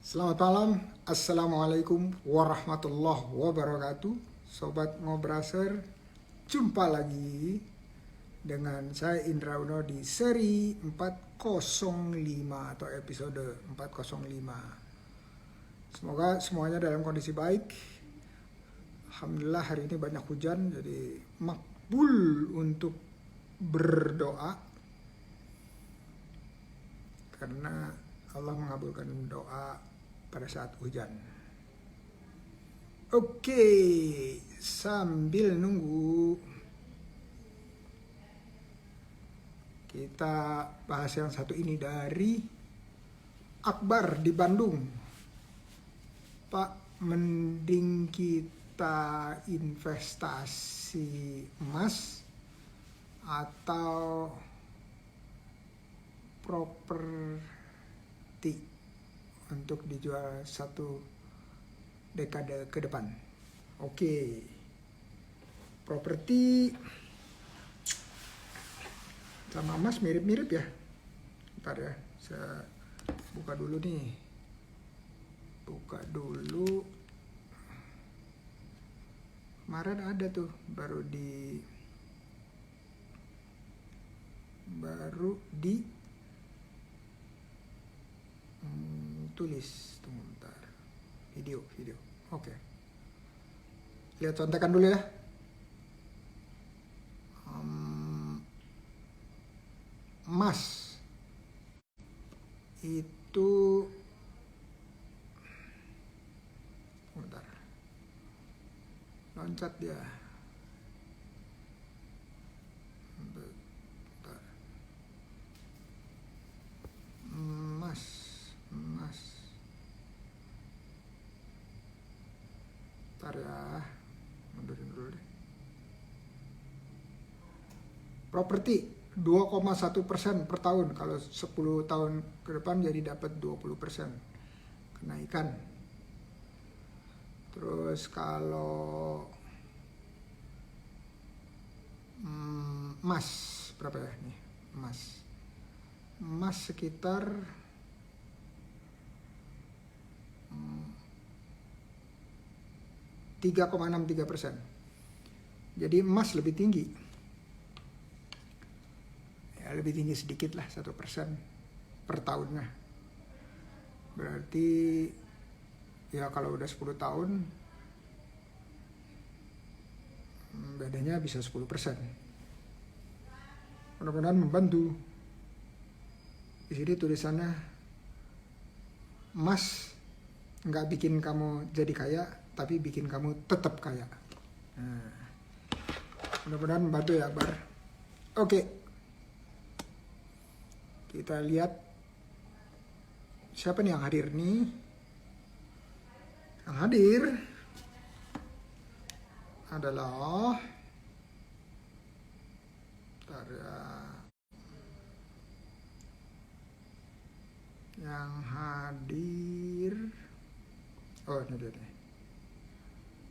Selamat malam, Assalamualaikum warahmatullahi wabarakatuh. Sobat Ngobraser, jumpa lagi dengan saya Indra Uno di seri 405 atau episode 405. Semoga semuanya dalam kondisi baik. Alhamdulillah hari ini banyak hujan, jadi makbul untuk berdoa karena Allah mengabulkan doa pada saat hujan. Oke, sambil nunggu kita bahas yang satu ini dari Akbar di Bandung. Pak, mending kita investasi emas atau properti untuk dijual satu dekade ke depan. Oke, properti sama emas mirip-mirip ya. Ntar ya, saya buka dulu nih. Buka dulu. Kemarin ada tuh baru tulis. Tunggu bentar. Video. Oke. Lihat contekan dulu ya. Emas itu bentar. Loncat dia. Bentar. Emas. Bentar ya. Mundurin dulu deh. Properti 2,1% per tahun. Kalau 10 tahun ke depan jadi dapat 20% kenaikan. Terus kalau emas berapa ya nih? Emas sekitar 3,63%. Jadi emas lebih tinggi. Ya, lebih tinggi sedikit lah, 1% per tahunnya. Berarti ya kalau udah 10 tahun bedanya bisa 10%. Mudah-mudahan membantu. Di sini tulisannya emas nggak bikin kamu jadi kaya, tapi bikin kamu tetap kaya. Nah, mudah-mudahan membantu ya Akbar. Oke. Kita lihat siapa nih yang hadir nih. Yang hadir adalah oh ini dia nih.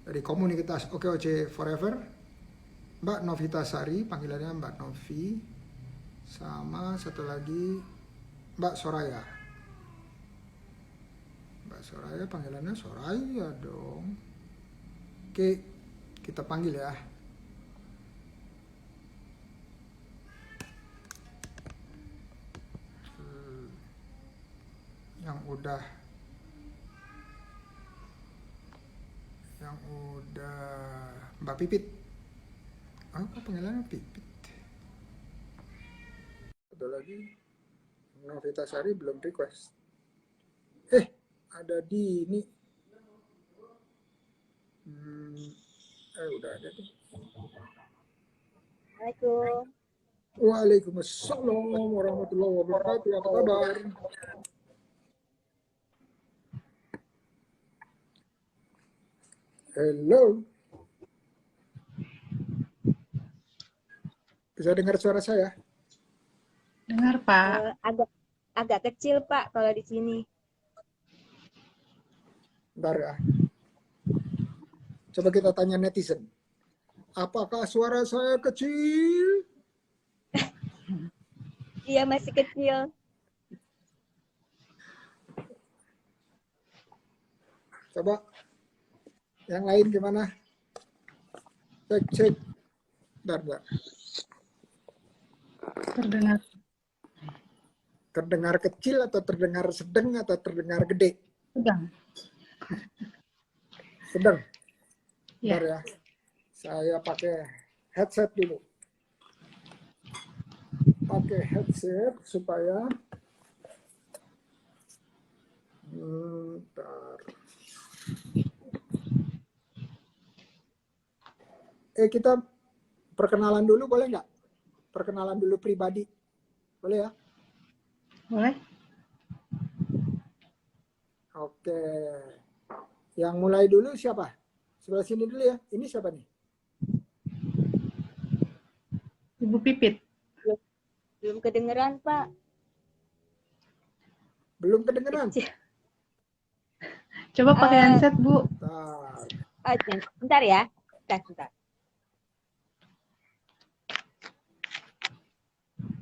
Dari komunitas OKOC Forever, Mbak Novita Sari, panggilannya Mbak Novi, sama satu lagi Mbak Soraya. Mbak Soraya panggilannya Soraya dong. Oke, kita panggil ya. Yang udah Mbak Pipit. Apa panggilannya Pipit? Ada lagi Novita Sari belum request. Ada di ini. Udah ada tuh. Assalamualaikum. Waalaikumsalam warahmatullahi wabarakatuh. Apa kabar? Hello. Bisa dengar suara saya? Dengar, Pak. Agak kecil, Pak, kalau di sini. Bentar ya. Coba kita tanya netizen. Apakah suara saya kecil? Iya, masih kecil. Coba yang lain gimana? Cek. Bentar. Terdengar. Terdengar kecil atau terdengar sedang atau terdengar gede? Sedang. Sedang. Ya. Bentar ya. Saya pakai headset dulu. Pakai headset supaya bentar. Kita perkenalan dulu boleh nggak? Perkenalan dulu pribadi. Boleh ya? Boleh? Oke. Yang mulai dulu siapa? Sebelah sini dulu ya. Ini siapa nih? Ibu Pipit. Belum kedengeran, Pak. Belum kedengeran? Coba pakai handset, Bu. Bentar ya. Bentar.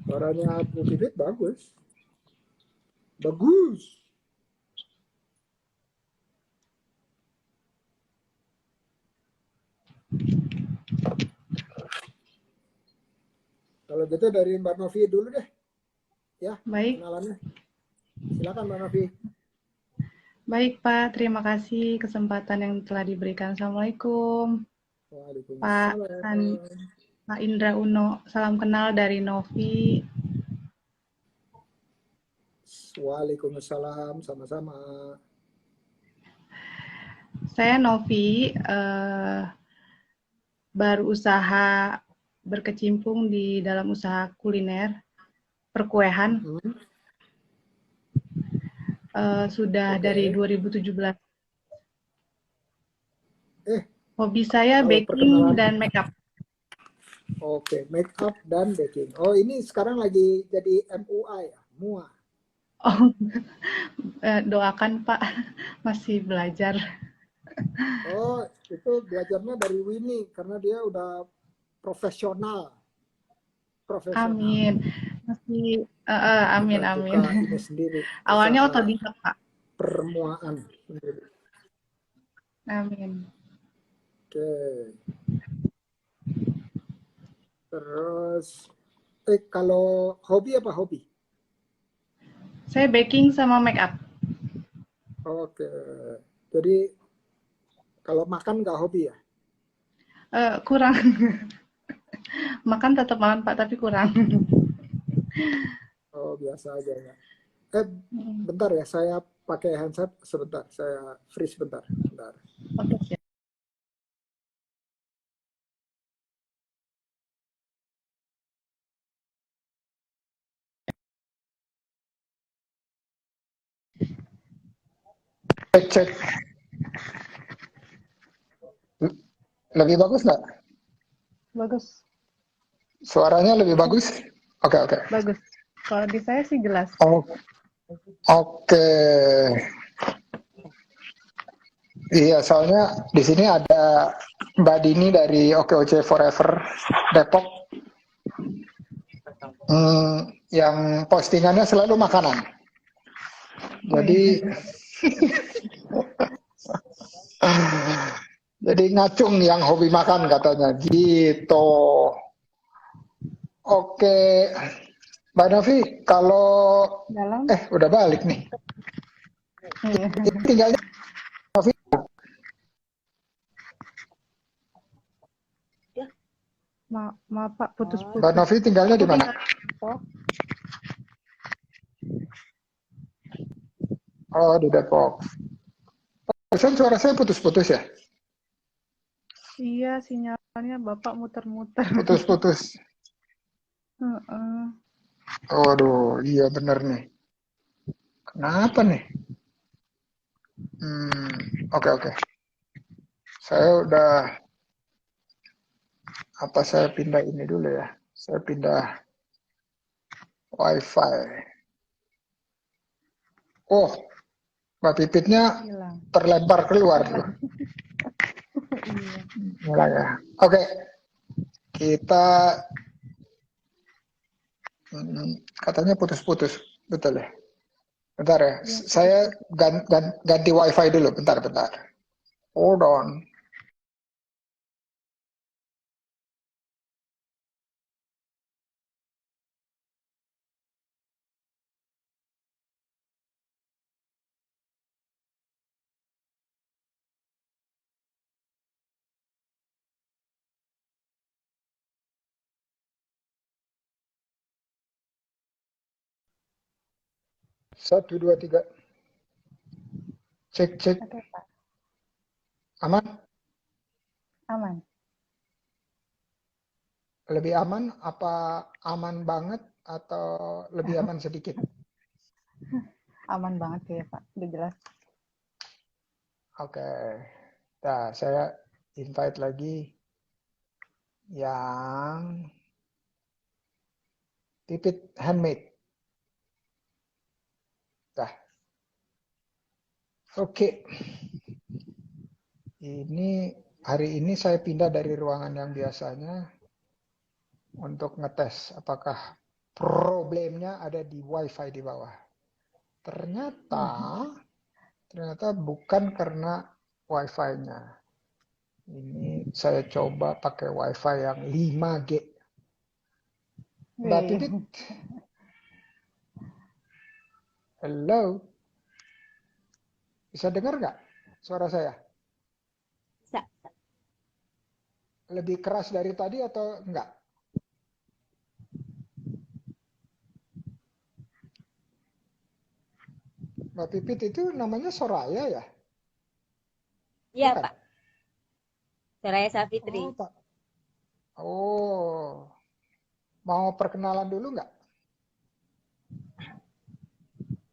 Suaranya Bu Pipit bagus. Bagus. Kalau gitu dari Mbak Novi dulu deh. Ya, Baik. kenalannya. Silakan Mbak Novi. Baik, Pak. Terima kasih kesempatan yang telah diberikan. Assalamualaikum. Waalaikumsalam. Pak Indra Uno. Salam kenal dari Novi. Waalaikumsalam. Sama-sama. Saya Novi. Baru usaha berkecimpung di dalam usaha kuliner perkuehan. Sudah dari 2017. Hobi saya baking dan makeup. Oke, makeup dan baking. Oh, ini sekarang lagi jadi MUA ya? MUA. Oh, doakan Pak, masih belajar. Oh, itu belajarnya dari Winnie karena dia udah profesional. Amin. Masih amin. Ini sendiri. Awalnya otodidak, Pak. Permuaan sendiri. Amin. Oke. Terus kalau hobi apa hobi? Saya baking sama makeup. Oke. Jadi kalau makan nggak hobi ya? Kurang. Makan tetap makan Pak, tapi kurang. Oh, biasa aja ya. Bentar ya, saya pakai handset sebentar. Saya freeze sebentar. Oke, siap. Cek. Lebih bagus nggak? Bagus. Suaranya lebih bagus? Oke. Bagus. Kalau di saya sih jelas. Oke. Iya, soalnya di sini ada Mbak Dini dari OKOC Forever Depok. Yang postingannya selalu makanan. Jadi jadi ngacung yang hobi makan katanya gitu. Oke, Mbak Novi, kalau udah balik nih. Tinggalnya Novi. Maaf Pak, putus-putus. Mbak Novi tinggalnya di mana? Oh, di Depok. Barusan suara saya putus-putus ya? Iya, sinyalnya Bapak muter-muter. Putus-putus. Waduh, iya bener nih. Kenapa nih? Oke. Saya udah saya pindah ini dulu ya. Saya pindah WiFi. Oh, Mbak Pipitnya terlempar keluar tuh. Mulai ya. Oke. Kita katanya putus-putus, betul ya? Bentar ya, Iya, saya ganti WiFi dulu. Bentar, bentar. Hold on. Satu, dua, tiga. Cek, cek. oke Pak, Aman? aman, Lebih aman? Apa aman banget? Atau lebih aman sedikit? aman banget ya Pak, udah jelas. Oke. Nah, saya invite lagi yang Pipit Handmade. Nah, oke. Hari ini saya pindah dari ruangan yang biasanya untuk ngetes apakah problemnya ada di WiFi di bawah. Ternyata ternyata bukan karena WiFi-nya. Ini saya coba pakai WiFi yang 5G. Mbak Wih, Pipit, hello. Bisa dengar nggak suara saya? Bisa. Lebih keras dari tadi atau enggak? Mbak Pipit itu namanya Soraya ya? Iya, Bukan? Pak. Soraya Safitri. Oh, Pak. Oh, mau perkenalan dulu nggak?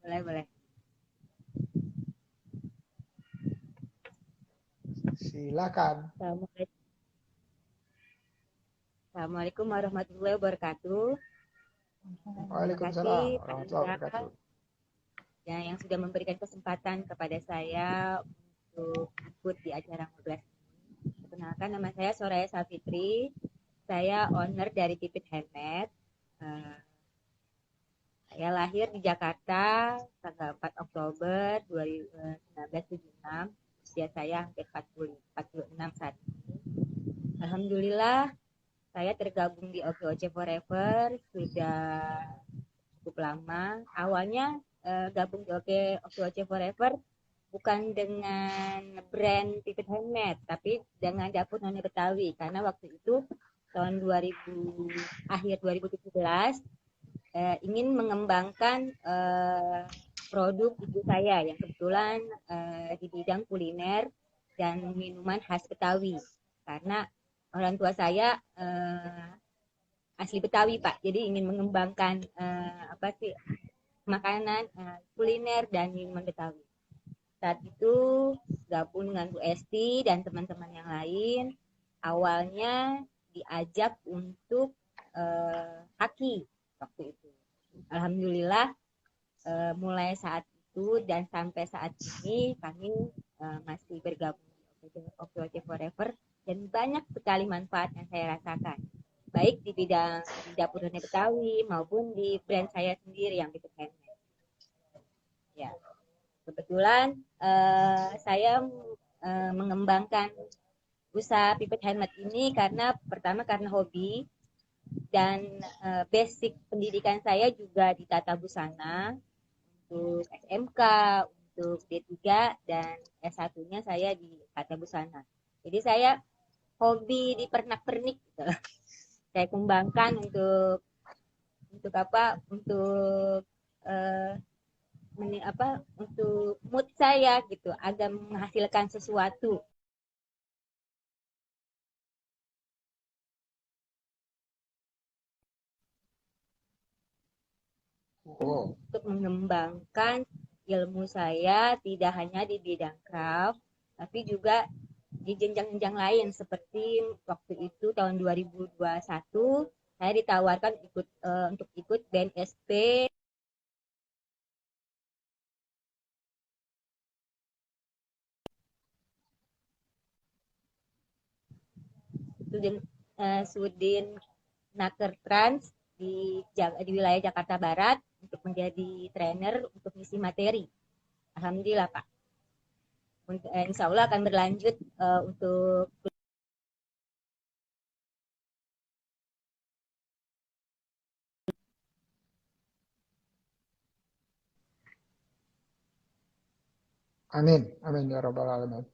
Boleh, boleh. Silakan. Assalamualaikum. Assalamualaikum warahmatullahi wabarakatuh. Terima kasih Waalaikumsalam Pak warahmatullahi Indra wabarakatuh. yang sudah memberikan kesempatan kepada saya untuk ikut di acara ngobrol ini. Perkenalkan, nama saya Soraya Safitri. Saya owner dari Pipit Handmade. Eh, saya lahir di Jakarta tanggal 4 Oktober 1976. Usia saya hampir 46 saat ini. Alhamdulillah, saya tergabung di OKOC Forever sudah cukup lama. Awalnya gabung di OKOC Forever bukan dengan brand Pipit Handmade, tapi dengan dapur Noni Betawi. Karena waktu itu tahun 2000, akhir 2017 ingin mengembangkan produk ibu saya yang kebetulan di bidang kuliner dan minuman khas Betawi. Karena orang tua saya asli Betawi, Pak. Jadi ingin mengembangkan apa sih makanan, kuliner dan minuman Betawi. Saat itu gabung dengan Bu Esti dan teman-teman yang lain. Awalnya diajak untuk haki waktu itu. Alhamdulillah mulai saat itu dan sampai saat ini kami masih bergabung di OKOC Forever dan banyak sekali manfaat yang saya rasakan baik di bidang di dapur Nenek Betawi maupun di brand saya sendiri yang Pipit Handmade. Ya, kebetulan saya mengembangkan usaha Pipit Handmade ini karena pertama karena hobi dan basic pendidikan saya juga di tata busana untuk SMK, untuk D3 dan S1-nya saya di tata busana. Jadi saya hobi di pernak-pernik gitu. Saya kembangkan untuk apa? Untuk eh, untuk mood saya gitu, agar menghasilkan sesuatu Oh, untuk mengembangkan ilmu saya tidak hanya di bidang craft, tapi juga di jenjang-jenjang lain seperti waktu itu tahun 2021 saya ditawarkan untuk ikut BNSP Sudin Sudin Naker Trans di wilayah Jakarta Barat untuk menjadi trainer untuk ngisi materi. Alhamdulillah Pak. Insya Allah akan berlanjut untuk Amin, amin ya rabbal alamin.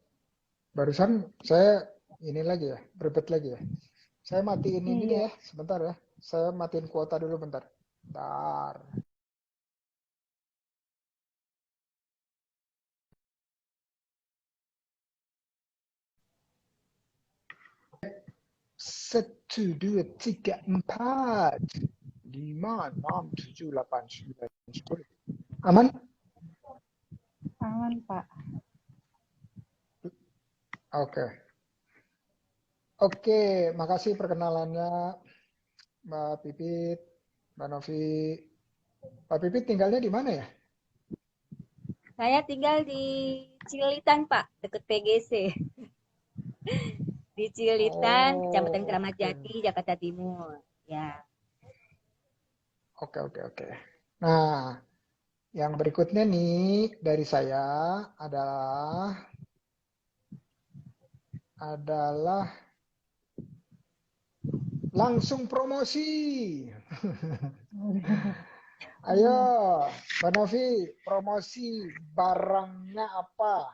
Barusan saya ini lagi ya, berbet lagi ya. Saya matiin ini deh Iya. ya, sebentar ya. Saya matiin kuota dulu bentar. Bentar. Satu, dua, tiga, empat, lima, enam, tujuh, delapan, sembilan, sepuluh. Aman? Aman, Pak. Oke. Oke, makasih perkenalannya Mbak Pipit, Mbak Novi. Mbak Pipit tinggalnya di mana ya? saya tinggal di Cililitan Pak, dekat PGC. Di Cililitan, Kecamatan Oh, Keramat oke. Jati, Jakarta Timur. Ya. Oke, oke, oke. Nah, yang berikutnya nih dari saya adalah langsung promosi. Ayo, Mbak Novi, promosi barangnya apa?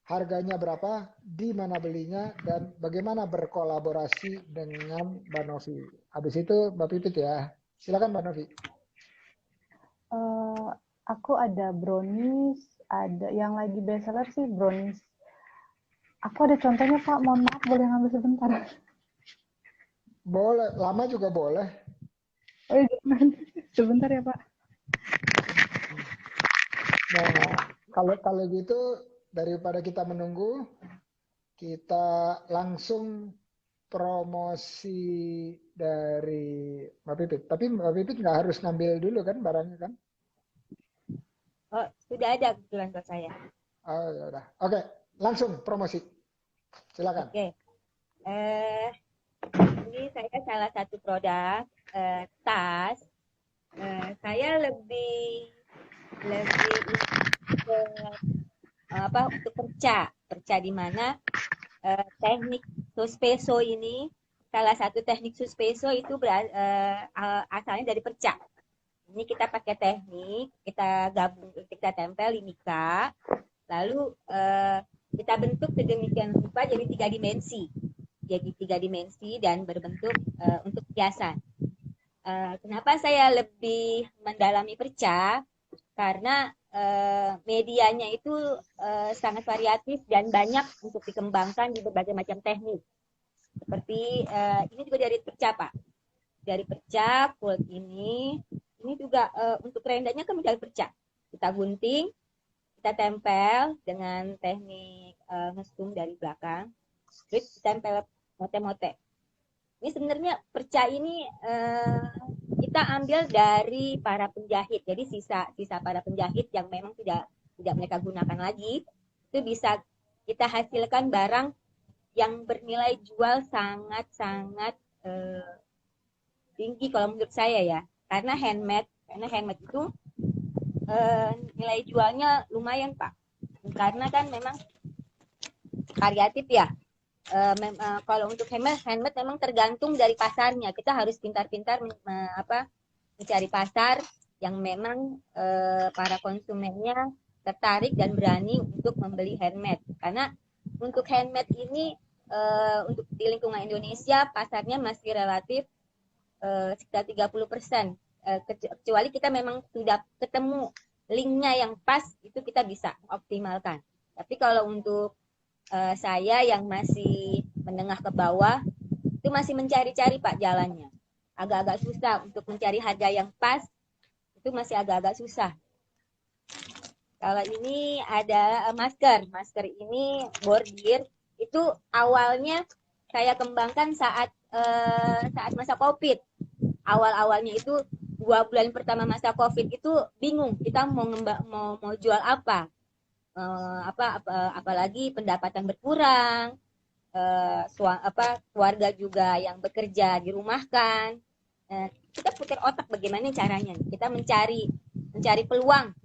Harganya berapa? Di mana belinya? Dan bagaimana berkolaborasi dengan Mbak Novi? Habis itu Mbak Pipit ya. Silakan Mbak Novi. Eh, aku ada brownies, ada yang lagi bestseller sih brownies. Aku ada contohnya, Pak. Mohon maaf, boleh ngambil sebentar. Boleh, lama juga boleh. Oh, iya, jangan. Sebentar ya, Pak. Nah, kalau gitu daripada kita menunggu, kita langsung promosi dari Mbak Pipit. Tapi Mbak Pipit nggak harus ngambil dulu kan barangnya kan? Oh, sudah ada kebetulan ke saya. Oh ya udah. Oke, langsung promosi. Silakan. Oke. Eh, ini saya salah satu produk tas. Saya lebih ke untuk perca di mana teknik suspeso ini salah satu teknik suspeso itu asalnya dari perca. Ini kita pakai teknik, kita gabung, kita tempel di mika, lalu kita bentuk sedemikian rupa jadi 3 dimensi. Jadi 3 dimensi dan berbentuk untuk hiasan. Kenapa saya lebih mendalami perca? Karena medianya itu sangat variatif dan banyak untuk dikembangkan di berbagai macam teknik. Seperti ini juga dari perca, Pak. Dari perca, quilt ini juga untuk rendanya kan dari perca. Kita gunting, kita tempel dengan teknik ngesum dari belakang, terus ditempel mote-mote. Ini sebenarnya perca ini kita ambil dari para penjahit. Jadi sisa para penjahit yang memang tidak mereka gunakan lagi, itu bisa kita hasilkan barang yang bernilai jual sangat-sangat tinggi kalau menurut saya ya. Karena handmade itu nilai jualnya lumayan Pak. Karena kan memang variatif ya. Kalau untuk handmade memang tergantung dari pasarnya. Kita harus pintar-pintar mencari pasar yang memang para konsumennya tertarik dan berani untuk membeli handmade. Karena untuk handmade ini untuk di lingkungan Indonesia pasarnya masih relatif sekitar 30%. Kecuali kita memang sudah ketemu linknya yang pas, itu kita bisa optimalkan. Tapi kalau untuk saya yang masih menengah ke bawah, itu masih mencari-cari Pak jalannya. Agak-agak susah untuk mencari harga yang pas, itu masih agak-agak susah. Kalau ini ada masker. Masker ini bordir, itu awalnya saya kembangkan saat masa COVID. Awal-awalnya itu 2 bulan pertama masa COVID itu bingung kita mau jual apa. Apalagi pendapatan berkurang, keluarga juga yang bekerja dirumahkan. kita putar otak bagaimana caranya. Kita mencari peluang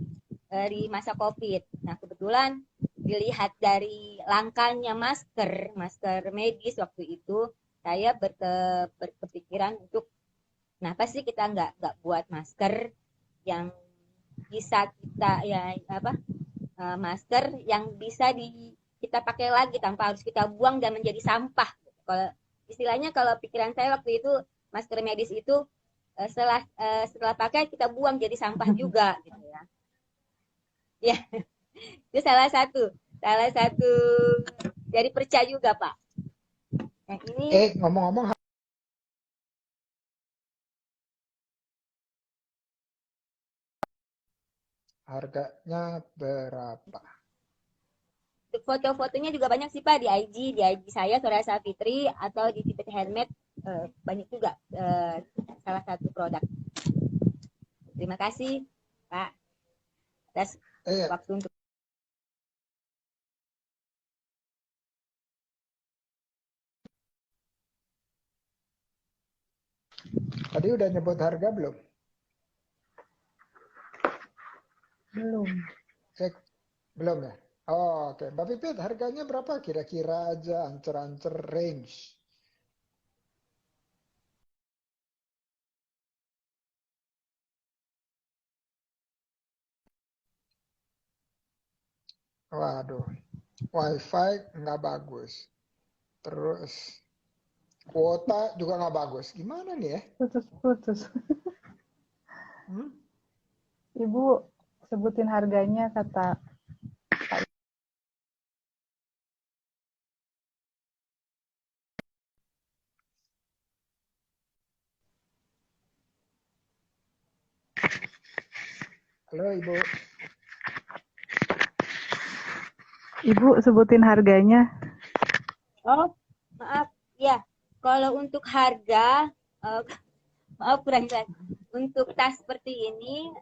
di masa COVID. Nah, kebetulan dilihat dari langkanya masker medis waktu itu, saya berkepikiran untuk kenapa sih kita nggak buat masker yang bisa kita masker yang bisa kita pakai lagi tanpa harus kita buang dan menjadi sampah. Kalau istilahnya, kalau pikiran saya waktu itu, masker medis itu setelah pakai kita buang jadi sampah juga gitu ya. Ya, itu salah satu dari perca juga, Pak. Nah, ini Ngomong-ngomong, harganya berapa? foto-fotonya juga banyak sih, Pak, di IG saya Soraya Safitri, atau di Pipit Handmade banyak juga salah satu produk. Terima kasih, Pak, atas waktu untuk Tadi udah nyebut harga belum? Belum. Cek, belum ya? Oh, oke. Mbak Pipit, harganya berapa kira-kira aja, ancer-ancer range? Waduh, wifi nggak bagus. Terus kuota juga nggak bagus. Gimana nih ya? Putus-putus. Hmm? Ibu sebutin harganya, kata Pak. Halo Ibu. Ibu sebutin harganya. Oh, maaf. Ya, kalau untuk harga, maaf kurang jelas. Untuk tas seperti ini,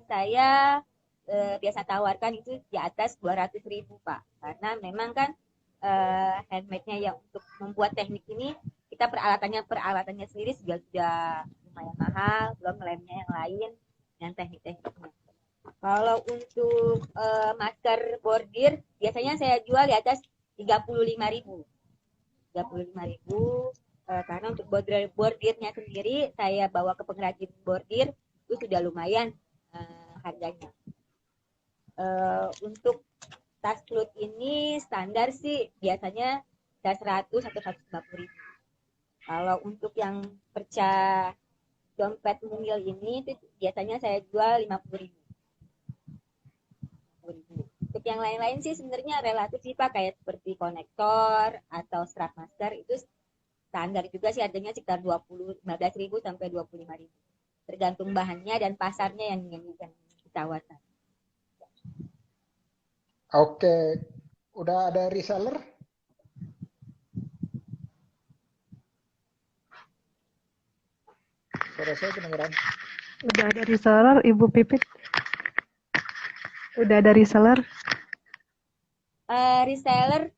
saya biasa tawarkan itu di atas 200.000, Pak. Karena memang kan handmade-nya yang untuk membuat teknik ini, kita peralatannya sendiri sudah lumayan mahal, belum lemnya yang lain dan teknik-tekniknya. Kalau untuk masker bordir, biasanya saya jual di atas 35.000. 35.000, karena untuk bordirnya sendiri saya bawa ke pengrajin bordir itu sudah lumayan harganya. Untuk tas cloth ini standar sih biasanya 100 atau 150.000. Kalau untuk yang perca dompet mungil ini itu biasanya saya jual 50.000. Untuk yang lain-lain sih sebenarnya relatif sih, Pak, kayak seperti konektor atau strap masker itu standar juga sih, harganya sekitar 15.000 sampai 25.000. Tergantung bahannya dan pasarnya yang ditawarkan. Oke, udah ada reseller? Suara saya kedengeran. Udah ada reseller, Ibu Pipit? Udah ada reseller? Reseller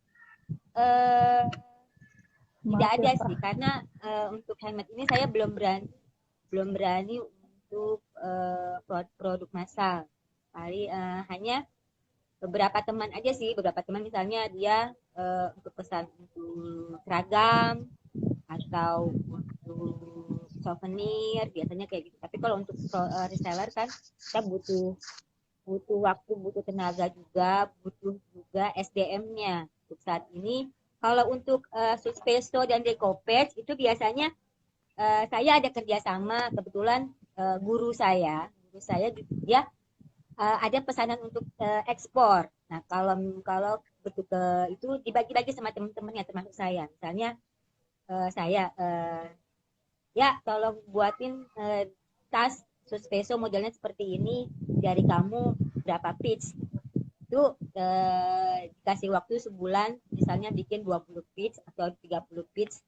tidak ada Pak. sih, karena untuk handmade ini saya belum berani untuk produk massal. Hanya beberapa teman aja sih, beberapa teman misalnya dia untuk pesan untuk seragam atau untuk souvenir biasanya kayak gitu. Tapi kalau untuk reseller kan kita butuh waktu, butuh tenaga juga, butuh juga SDM-nya. Untuk saat ini, kalau untuk Suspeso dan Decopage itu biasanya saya ada kerjasama, kebetulan guru saya dia ada pesanan untuk ekspor. Nah, kalau betul itu dibagi-bagi sama teman-temannya termasuk saya. Misalnya saya ya tolong buatin tas Suspeso modelnya seperti ini, dari kamu berapa pitch. Itu dikasih waktu sebulan, misalnya bikin 20 pitch atau 30 pitch.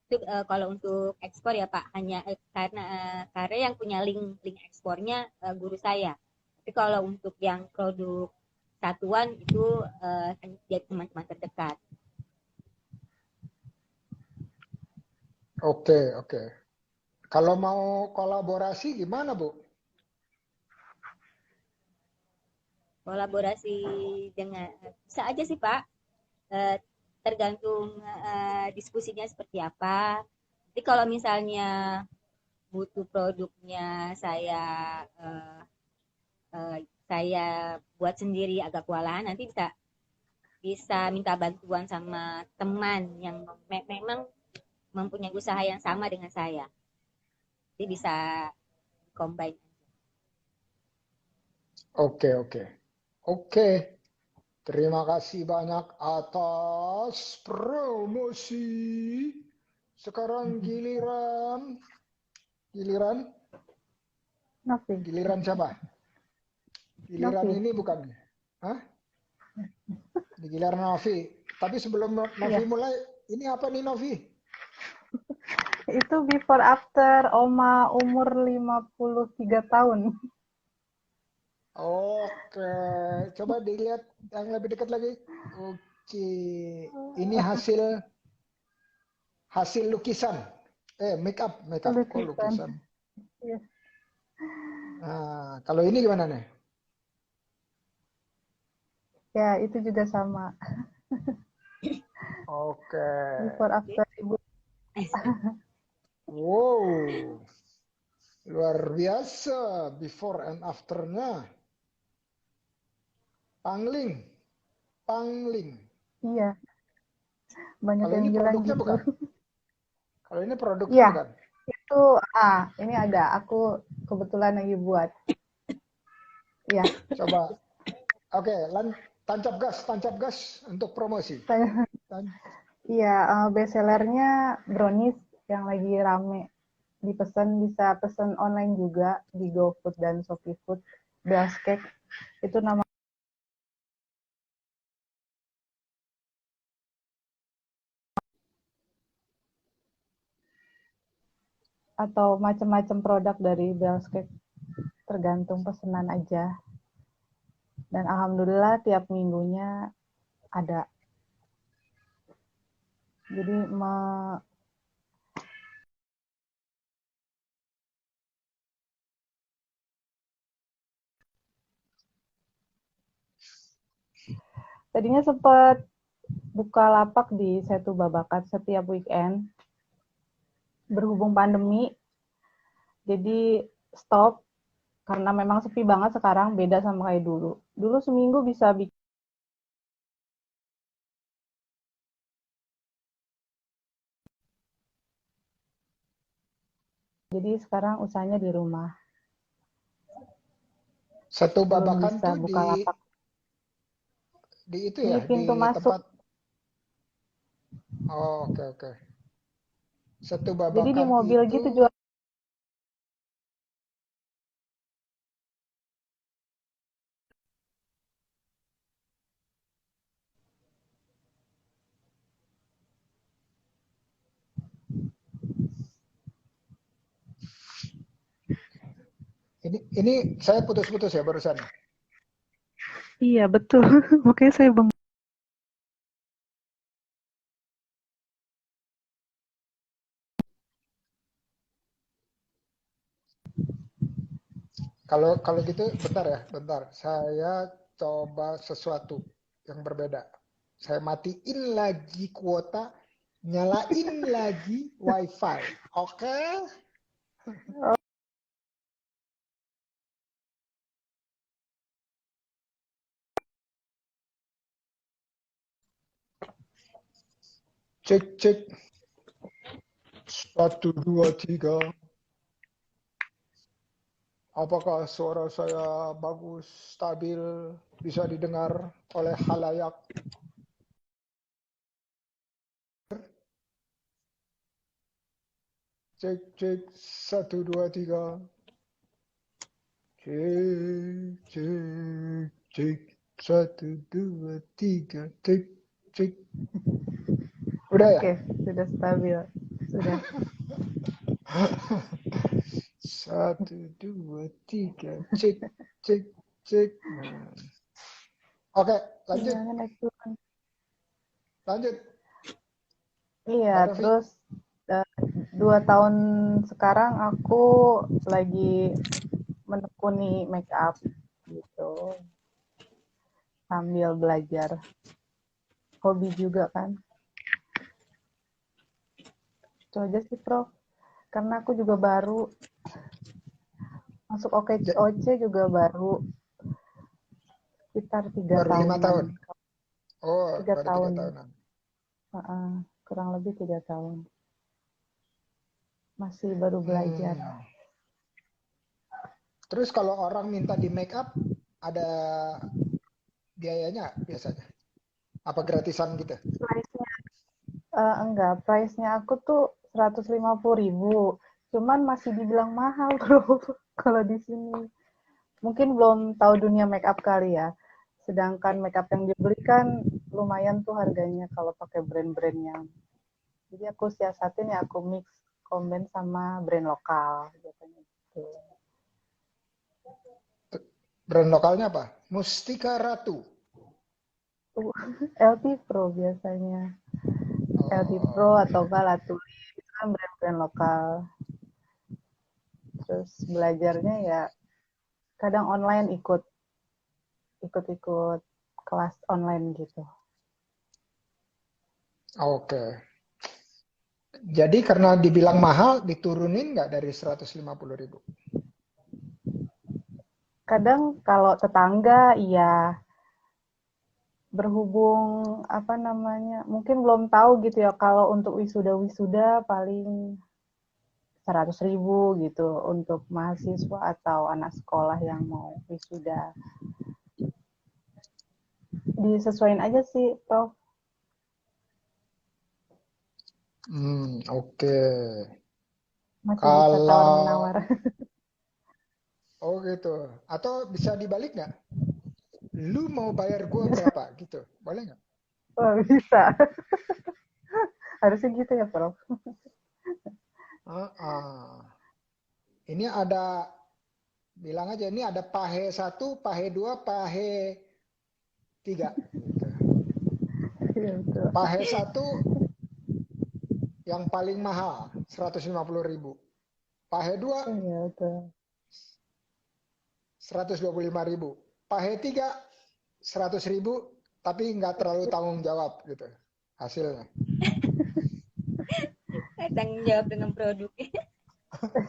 Itu kalau untuk ekspor ya Pak, hanya karena yang punya link ekspornya guru saya. Tapi kalau untuk yang produk satuan itu jadi teman-teman terdekat. Oke. Kalau mau kolaborasi gimana, Bu? Kolaborasi dengan bisa aja sih Pak. Eh, Tergantung diskusinya seperti apa. Jadi kalau misalnya butuh produknya eh, saya buat sendiri agak kewalahan, nanti bisa bisa minta bantuan sama teman yang memang mempunyai usaha yang sama dengan saya. Jadi bisa combine. Oke, oke. Oke, terima kasih banyak atas promosi. Sekarang giliran Novi, giliran siapa? Giliran Novi. ini bukan? Hah? Di giliran Novi. Tapi sebelum Novi Iya, mulai, ini apa nih Novi? itu before after Oma umur 53 tahun. Oke, coba dilihat yang lebih dekat lagi. Oke, ini hasil lukisan. Make up, kok Lukisan. lukisan? Iya. Nah, kalau ini gimana nih? Ya, itu juga sama. Oke, Before after Ibu. wow, luar biasa before and afternya. Pangling, pangling. Iya, banyak Kalau yang ini bilang produknya gitu. bukan? Kalau ini produknya Iya, bukan? itu ini ada. Aku kebetulan lagi buat. Iya, Coba, oke, tancap gas untuk promosi. saya iya bestsellernya brownies yang lagi rame. Dipesan bisa pesan online juga di GoFood dan ShopeeFood. Bears Cake itu nama atau macam-macam produk dari Bears Cake tergantung pesanan aja. Dan alhamdulillah tiap minggunya ada. Jadi tadinya sempat buka lapak di Setu Babakan setiap weekend. Berhubung pandemi, jadi stop karena memang sepi banget sekarang, beda sama kayak dulu. Dulu seminggu bisa bikin. Jadi sekarang usahanya di rumah. Satu Belum babakan bisa tuh buka lapak. di itu Di ya, di pintu masuk. tempat. Oh, oke, oke. Satu Jadi di babakan mobil itu gitu jual. ini saya putus-putus ya barusan. Iya, betul. Makanya saya bang. Kalau kalau gitu bentar ya, bentar. Saya coba sesuatu yang berbeda. Saya matiin lagi kuota, nyalain lagi WiFi. Oke? Cek cek. 1 2 3. Apakah suara saya bagus, stabil, bisa didengar oleh halayak? Cek cek 1 2 3. Cek cek cek 1 2 3 cek cek. Udah ya? Oke, sudah stabil. Sudah. 1 2 3 cek cek cek. Nah. Oke, lanjut. Jangan Lanjut. Iya, Mbak Novi. terus 2 tahun sekarang aku lagi menekuni make up gitu, sambil belajar. Hobi juga kan. Itu aja sih, Prof. Karena aku juga baru masuk Ja- OKOC juga baru sekitar tiga Baru 5 tahun. tahunan. Oh, Tiga baru tiga tahun, tahunan. kurang lebih 3 tahun. Masih baru belajar. Hmm. Terus kalau orang minta di make up, ada biayanya nggak biasanya? Apa gratisan gitu? Price-nya enggak, price-nya aku tuh 150.000. Cuman masih dibilang mahal, Bro. Kalau di sini. Mungkin belum tahu dunia make up kali ya. Sedangkan make up yang dibelikan lumayan tuh harganya kalau pakai brand-brand yang. Jadi aku siasatin ya aku mix combine sama brand lokal biasanya gitu. Brand lokalnya apa? Mustika Ratu. LT Pro biasanya. LT Oh, Pro oke. atau enggak Latuli itu kan brand-brand lokal. Terus belajarnya ya kadang online ikut-ikut kelas online gitu. Oke. Jadi karena dibilang mahal, diturunin nggak dari 150.000? Kadang kalau tetangga iya, berhubung apa namanya mungkin belum tahu gitu ya kalau untuk wisuda paling 100.000 gitu untuk mahasiswa atau anak sekolah yang mau wisuda, disesuaikan aja sih Prof, Oke. masih bisa tawar Kalau, menawar. oh gitu. Atau bisa dibalik nggak? Lu mau bayar gua berapa gitu? Boleh nggak? Oh, bisa. Harusnya gitu ya Prof. Ah, ini ada, bilang aja ini ada pahe 1, pahe 2, pahe 3. Gitu. Iya betul. Pahe 1 yang paling mahal, 150.000. Pahe 2, Iya betul. 125.000. Pahe 3, 100.000, tapi nggak terlalu tanggung jawab gitu hasilnya. Tanggung jawab dengan produknya.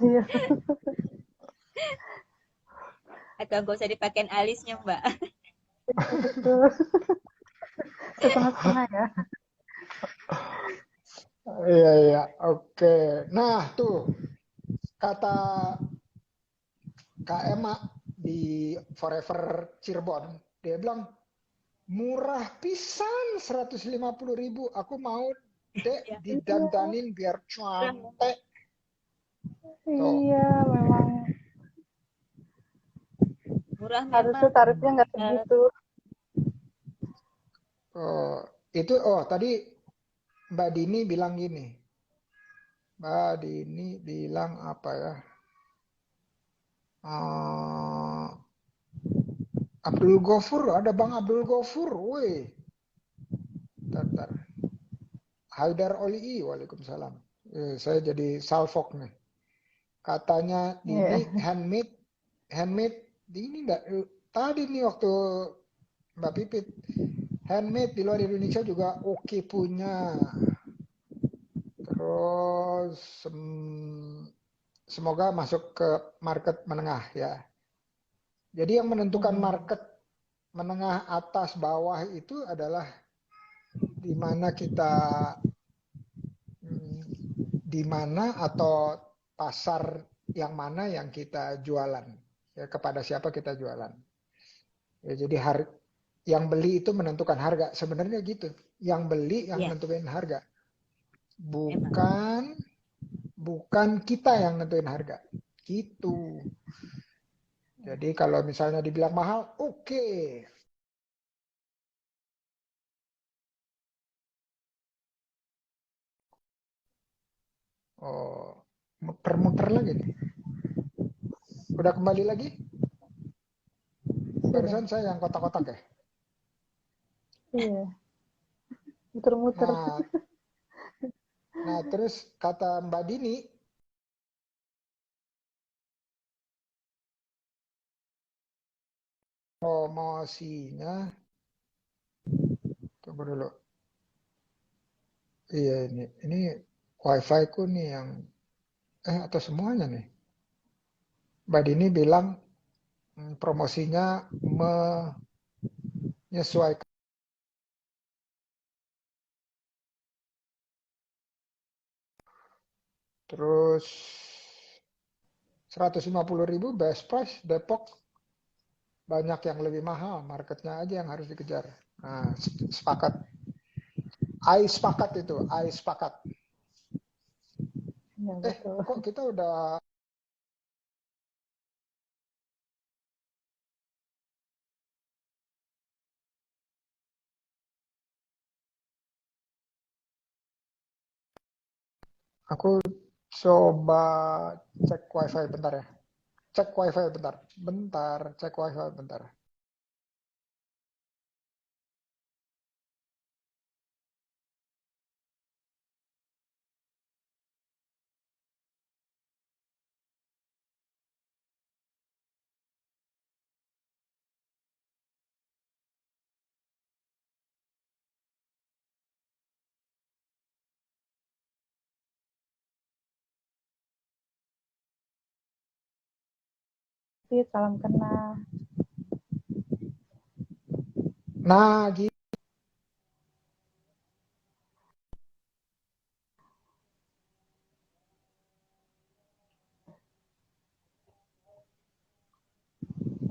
Iya Atau gak usah dipakein alisnya, Mbak. betul. Setengah-setengah ya. Iya, iya, oke. Nah, tuh kata Kak Emma di Forever Cirebon, dia bilang murah pisan 150.000. Aku mau dek Ya, Iya, didandanin biar murah. cantik. Tuh, iya memang Murah harusnya memang. tarifnya nggak Eh, segitu. oh, itu tadi Mbak Dini bilang gini. Mbak Dini bilang apa ya? Eh, Abdul Gofur, ada Bang Abdul Gofur, woi. Tar. Haidar Oli, waalaikumsalam. Saya jadi salfok nih. Katanya Dini Iya. handmade ini enggak tadi nih waktu Mbak Pipit handmade di luar Indonesia juga oke punya. Terus semoga masuk ke market menengah ya. Jadi yang menentukan Hmm. market menengah atas bawah itu adalah di mana kita hmm, di mana atau pasar yang mana yang kita jualan ya, kepada siapa kita jualan ya, jadi yang beli itu menentukan harga sebenarnya gitu, yang beli yang Iya, nentuin harga, memang. bukan bukan kita yang nentuin harga gitu. Jadi kalau misalnya dibilang mahal, oke. Oh, muter-muter lagi nih, udah kembali lagi. Sudah. Barusan saya yang kotak-kotak ya. Iya. Muter-muter. Nah, Nah, terus kata Mbak Dini, promosinya, tunggu dulu. Iya ini WiFi ku nih yang, atau semuanya nih. Mbak Dini bilang promosinya menyesuaikan. Terus 150.000 best price Depok, banyak yang lebih mahal, marketnya aja yang harus dikejar. Nah, sepakat. Sepakat itu, sepakat. Ya, betul. Kok kita udah, aku coba cek WiFi bentar ya. Cek WiFi bentar. Bentar, cek WiFi bentar. Salam kenal. Nah, gitu.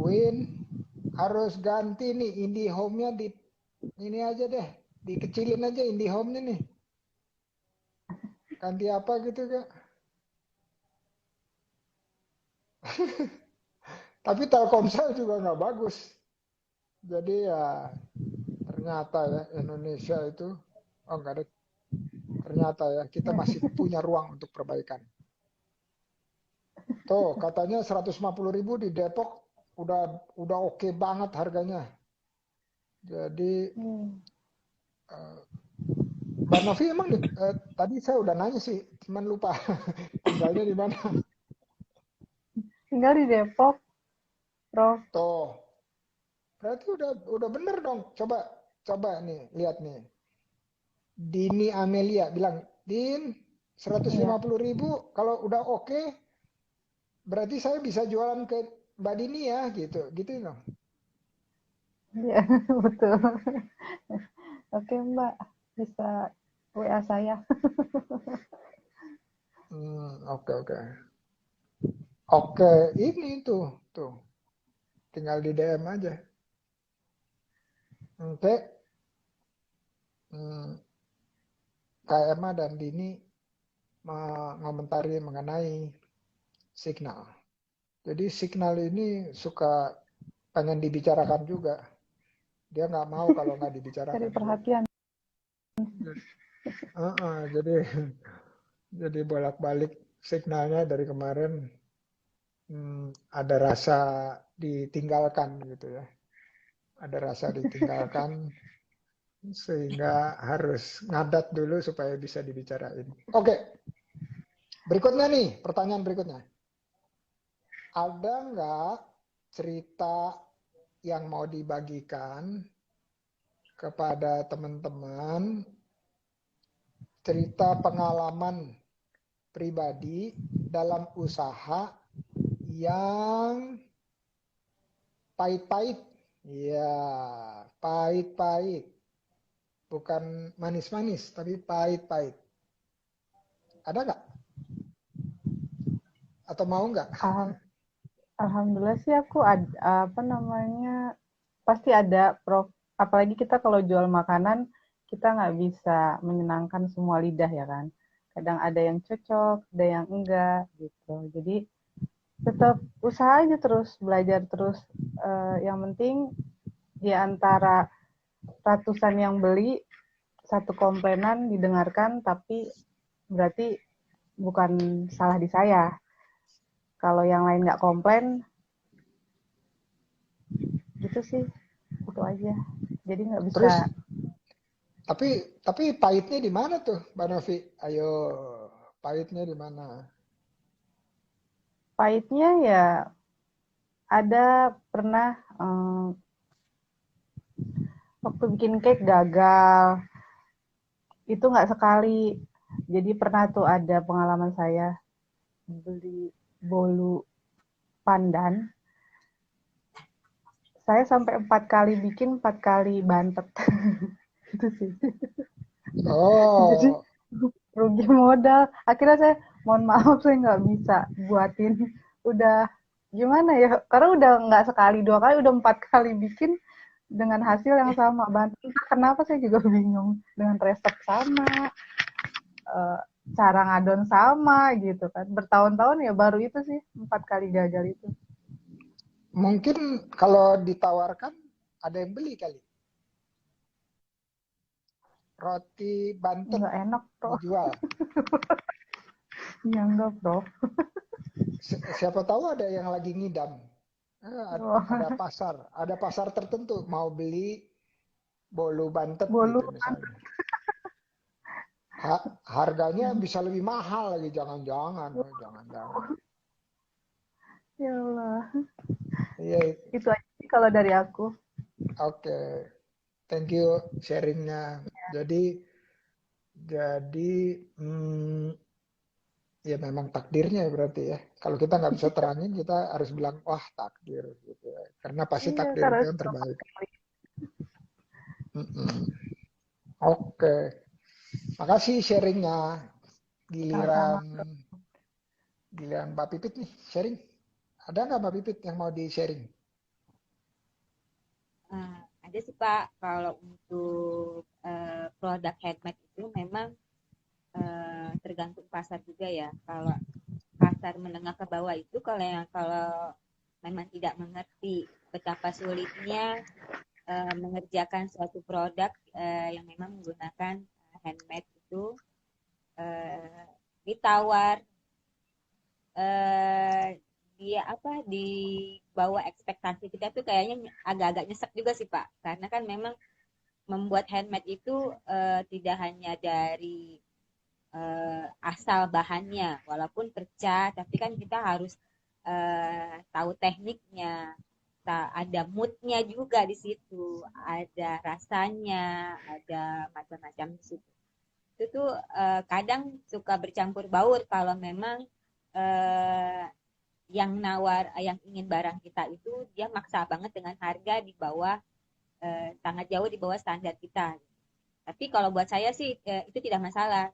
Win harus ganti nih IndiHome-nya di ini aja deh, dikecilin aja IndiHome-nya nih. Ganti apa gitu, Kak? Tapi Telkomsel juga nggak bagus. Jadi ya ternyata ya Indonesia itu, oh enggak ada, ternyata ya kita masih punya ruang untuk perbaikan. Tuh katanya 150.000 di Depok udah oke banget harganya. Jadi Mbak Novi emang tadi saya udah nanya sih, cuman lupa tinggalnya di mana. Tinggal di Depok, Prof. Tuh, berarti udah bener dong. Coba nih, lihat nih. Dini Amelia bilang, Din, 150.000 kalau udah oke, berarti saya bisa jualan ke Mbak Dini ya, gitu dong. Iya, betul. Oke, Mbak. Bisa WA saya. Oke oke. Oke, ini tuh, tinggal di DM aja. Oke, Kak Emma dan Dini mengomentari mengenai signal. Jadi signal ini suka pengen dibicarakan juga. Dia nggak mau kalau nggak Cari dibicarakan. perhatian. Jadi jadi bolak-balik signalnya dari kemarin, ada rasa ditinggalkan gitu ya. Ada rasa ditinggalkan sehingga harus ngadat dulu supaya bisa dibicarain. Oke, berikutnya nih, pertanyaan berikutnya. Ada nggak cerita yang mau dibagikan kepada teman-teman, cerita pengalaman pribadi dalam usaha yang pahit-pahit? Ya, pahit-pahit. Bukan manis-manis, tapi pahit-pahit. Ada nggak? Atau mau nggak? Alhamdulillah sih aku pasti ada, Prof. Apalagi kita kalau jual makanan, kita nggak bisa menyenangkan semua lidah ya kan. Kadang ada yang cocok, ada yang enggak gitu. Jadi tetap usaha aja terus, belajar terus. Yang penting di antara ratusan yang beli, satu komplainan didengarkan, tapi berarti bukan salah di saya. Kalau yang lain nggak komplain, gitu sih, itu aja. Jadi nggak bisa. Tapi pahitnya di mana tuh, Mbak Novi? Ayo, pahitnya di mana? Pahitnya ya ada pernah waktu bikin cake gagal. Itu nggak sekali. Jadi pernah tuh ada pengalaman saya beli bolu pandan. Saya sampai 4 kali bikin, 4 kali bantet. Itu sih. Jadi Oh, rugi modal. Akhirnya saya, mohon maaf saya nggak bisa buatin. Udah gimana ya? Karena udah nggak sekali 2 kali, udah 4 kali bikin dengan hasil yang sama. Bantet kenapa saya juga bingung. Dengan resep sama, eh, cara ngadon sama gitu kan. Bertahun-tahun ya baru itu sih 4 kali gagal itu. mungkin kalau ditawarkan ada yang beli kali. Roti Banten Nggak enak bro. dijual. Iya enggak bro. Siapa tahu ada yang lagi ngidam. Wah, Ada pasar tertentu mau beli bolu Banten bolu gitu misalnya. Harganya bisa lebih mahal lagi, jangan-jangan, oh, jangan-jangan. ya Allah. Iya, Itu aja sih kalau dari aku. oke. Thank you sharingnya. Jadi, ya memang takdirnya ya berarti ya. Kalau kita nggak bisa terangin, kita harus bilang, wah takdir gitu ya. Karena pasti Iya, takdir karena itu yang terbaik. Mm-mm. Oke, makasih sharingnya. Giliran sama-sama. giliran Mbak Pipit nih sharing. Ada nggak Mbak Pipit yang mau di sharing? Ada sih Pak, kalau untuk produk handmade itu memang tergantung pasar juga ya. Kalau pasar menengah ke bawah itu kalau memang tidak mengerti betapa sulitnya mengerjakan suatu produk yang memang menggunakan handmade itu eh, ditawar eh, dia apa di bawah ekspektasi kita tuh kayaknya agak-agak nyesek juga sih Pak, karena kan memang membuat handmade itu tidak hanya dari asal bahannya, walaupun perca, tapi kan kita harus tahu tekniknya, ada moodnya juga di situ, ada rasanya, ada macam-macam di situ. Itu tuh kadang suka bercampur baur kalau memang eh, yang ingin barang kita itu dia maksa banget dengan harga di bawah sangat jauh di bawah standar kita. Tapi kalau buat saya sih itu tidak masalah.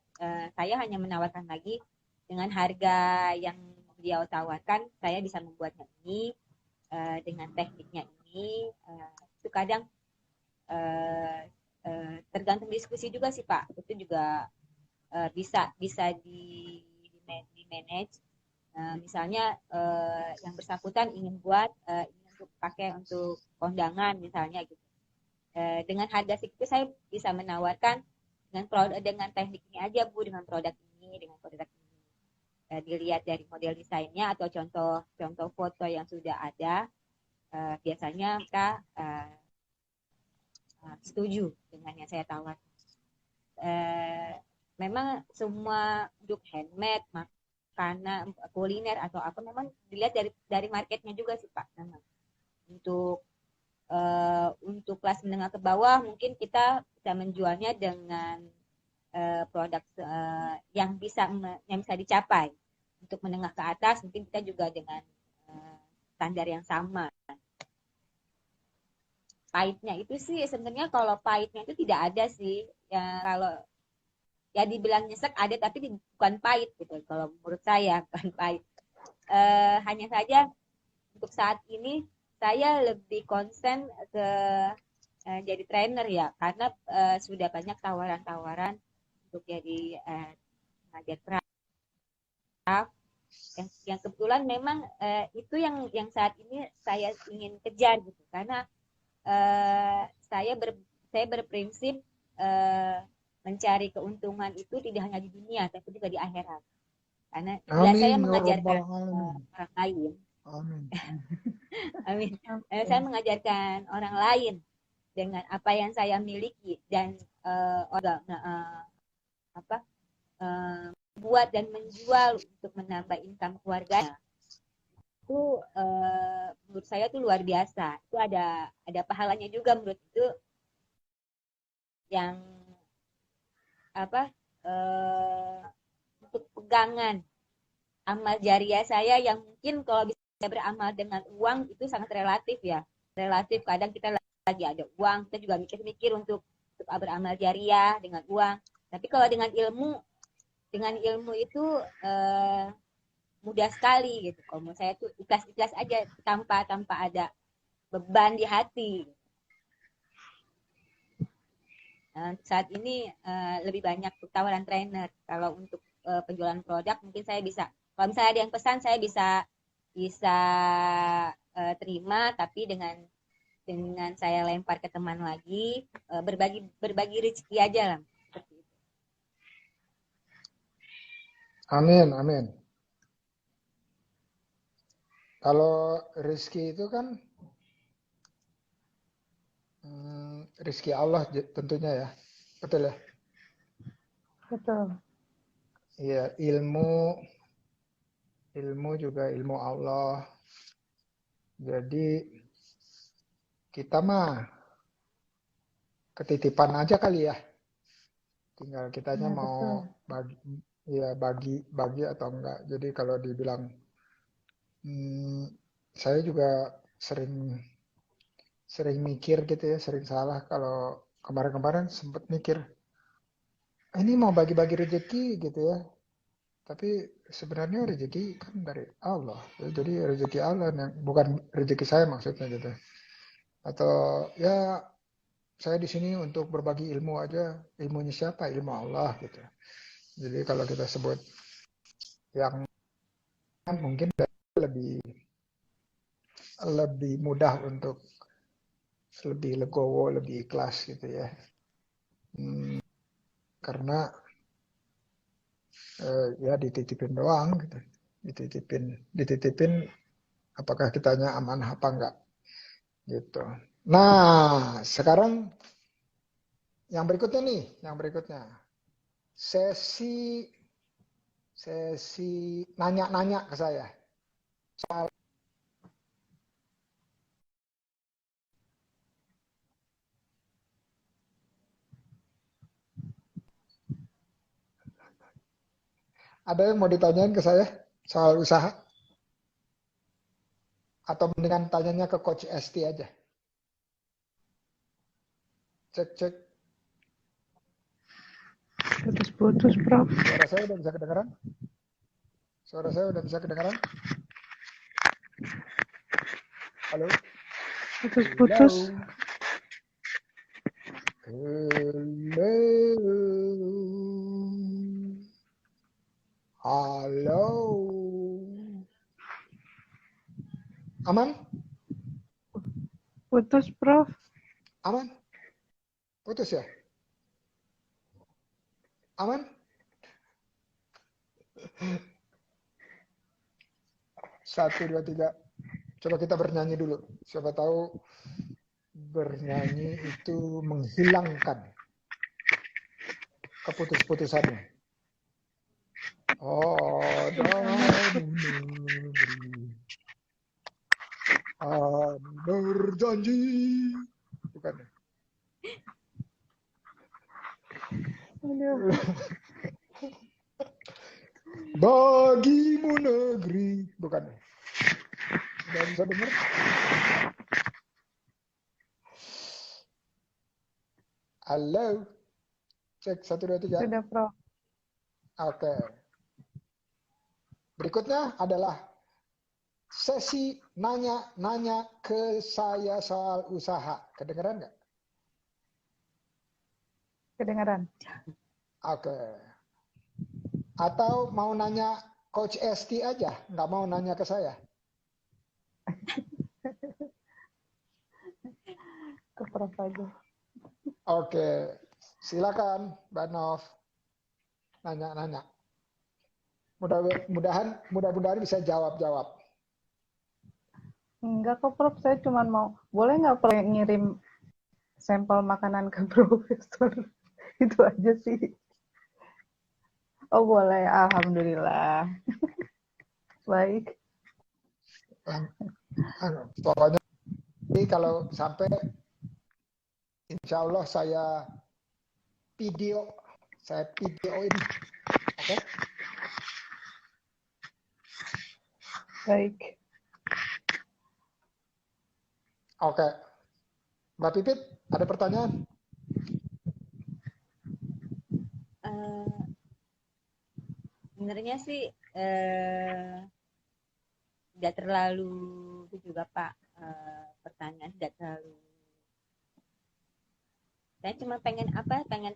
Saya hanya menawarkan lagi dengan harga yang dia tawarkan, saya bisa membuatnya ini dengan tekniknya ini. Itu kadang eh, tergantung diskusi juga sih Pak. Itu juga bisa bisa di manage. Misalnya yang bersangkutan ingin buat ingin untuk pakai untuk kondangan misalnya gitu. Dengan harga segitu saya bisa menawarkan dengan teknik ini aja Bu, dengan produk ini, dengan produk ini. Dilihat dari model desainnya atau contoh foto yang sudah ada, biasanya mereka setuju dengan yang saya tawarkan. Eh, Memang semua produk handmade, makanan, kuliner atau apa memang dilihat dari marketnya juga sih Pak. Memang untuk kelas menengah ke bawah mungkin kita bisa menjualnya dengan produk yang bisa dicapai. Untuk menengah ke atas mungkin kita juga dengan standar yang sama. Pahitnya itu sih sebenarnya, kalau pahitnya itu tidak ada sih. Ya kalau ya dibilang nyesek ada, tapi bukan pahit gitu. Kalau menurut saya bukan pahit. Hanya saja untuk saat ini saya lebih konsen ke jadi trainer ya, karena sudah banyak tawaran-tawaran untuk jadi pengajar craft yang kebetulan memang itu yang saat ini saya ingin kejar gitu, karena eh, saya ber, saya berprinsip eh, mencari keuntungan itu tidak hanya di dunia tapi juga di akhirat, karena bila saya Amin ya rabbal mengajarkan alamin. orang lain, Amin. amin, saya mengajarkan orang lain dengan apa yang saya miliki dan organ apa buat dan menjual untuk menambah income keluarganya itu menurut saya tuh luar biasa. Itu ada pahalanya juga menurut itu yang apa untuk pegangan amal jariah saya yang mungkin kalau bisa beramal dengan uang itu sangat relatif ya. Relatif kadang kita lagi ada uang, kita juga mikir-mikir untuk beramal jariah dengan uang. Tapi kalau dengan ilmu itu mudah sekali gitu. Kalau menurut saya tuh ikhlas-ikhlas aja tanpa ada beban di hati. Saat ini lebih banyak tawaran trainer. Kalau untuk penjualan produk mungkin saya bisa. Kalau misalnya ada yang pesan saya bisa terima, tapi dengan saya lempar ke teman lagi, berbagi rezeki aja lah. Seperti itu. Amin, amin. Kalau rezeki itu kan rezeki Allah tentunya ya, betul ya? Betul. Iya, ilmu juga ilmu Allah. Jadi kita mah ketitipan aja kali ya. Tinggal kitanya Ya, mau betul. bagi atau enggak. Jadi kalau dibilang saya juga sering mikir gitu ya, sering salah kalau kemarin-kemarin sempat mikir ini mau bagi-bagi rezeki gitu ya. Tapi sebenarnya rezeki kan dari Allah. Jadi rezeki Allah yang bukan rezeki saya maksudnya gitu. Atau ya saya di sini untuk berbagi ilmu aja. Ilmunya siapa? Ilmu Allah gitu. Jadi kalau kita sebut yang mungkin lebih mudah untuk lebih legowo, lebih ikhlas gitu ya. Karena ya dititipin doang gitu. Dititipin apakah kitanya amanah apa enggak gitu. Nah, sekarang yang berikutnya. Sesi nanya-nanya ke saya. Soal ada yang mau ditanyain ke saya soal usaha? Atau mendingan tanyanya ke Coach ST aja? Cek. Putus-putus, Prof. Suara saya udah bisa kedengaran? Halo? Putus-putus. Halo? Aman? Putus, Prof. Aman? Putus ya? Aman? Satu, dua, tiga. Coba kita bernyanyi dulu. Siapa tahu bernyanyi itu menghilangkan keputus-putusannya. Ada negeri berjanji. Bukan. Aduh. Bagimu negeri. Bukan. Udah bisa dengar? Halo. Cek 1, 2, 3. Sudah, Prof. Oke. Berikutnya adalah sesi nanya-nanya ke saya soal usaha. Kedengeran nggak? Kedengaran. Oke. Atau mau nanya Coach ST aja, nggak mau nanya ke saya? Ke Prof aja. Oke, silakan Mbak Nov. Nanya-nanya. Mudah-mudahan bisa jawab-jawab. Enggak kok, Prof. Saya cuma mau, boleh nggak Prof ngirim sampel makanan ke Profesor? Itu aja sih. Oh boleh, alhamdulillah. Baik. Pokoknya kalau sampai insya Allah saya videoin, oke? Baik. Oke, Mbak Pipit, ada pertanyaan? Eh, Sebenarnya sih tidak terlalu itu juga Pak, pertanyaan tidak terlalu. Saya cuma pengen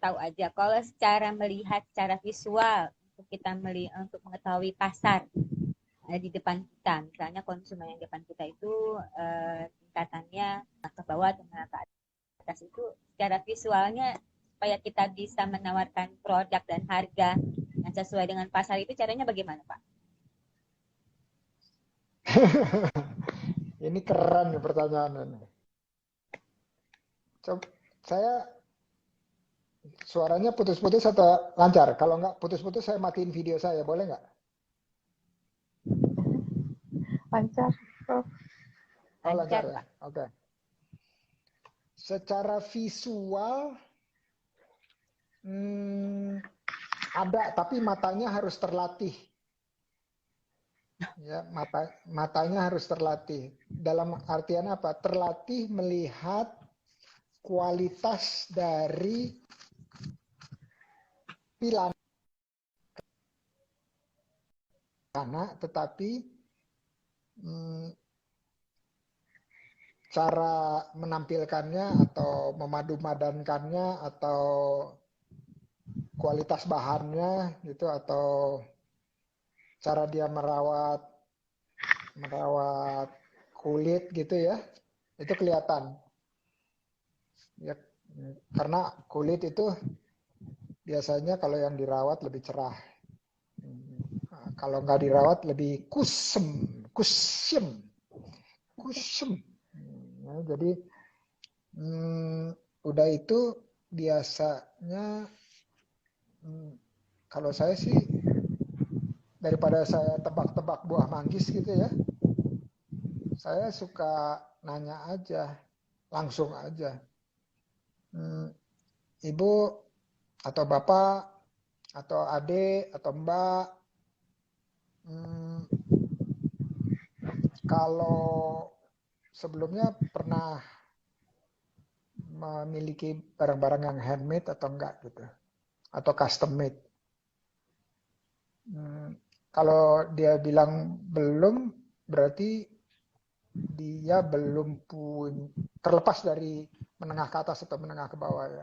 tahu aja kalau secara melihat secara visual untuk kita untuk mengetahui pasar di depan kita, misalnya konsumen yang depan kita itu tingkatannya ke bawah atau ke atas, itu secara visualnya supaya kita bisa menawarkan produk dan harga yang sesuai dengan pasar itu caranya bagaimana Pak? Ini keren nih pertanyaan ini. Coba, saya suaranya putus-putus atau lancar? Kalau nggak putus-putus saya matiin video saya, boleh nggak? Lancar, Prof. Oh, lancar Lancar ya? Pak. Oke. Secara visual ada, tapi matanya harus terlatih. Ya, matanya harus terlatih. Dalam artian apa? Terlatih melihat kualitas dari pilar, tetapi cara menampilkannya atau memadu-madankannya atau kualitas bahannya gitu, atau cara dia merawat kulit gitu ya, itu kelihatan ya, karena kulit itu biasanya kalau yang dirawat lebih cerah, kalau nggak dirawat lebih kusem. Ya, jadi udah itu biasanya kalau saya sih daripada saya tebak-tebak buah manggis gitu ya, saya suka nanya aja, langsung aja. Ibu atau bapak atau adik atau mbak, kalau sebelumnya pernah memiliki barang-barang yang handmade atau enggak gitu, atau custom made. Kalau dia bilang belum, berarti dia belum pun, terlepas dari menengah ke atas atau menengah ke bawah ya,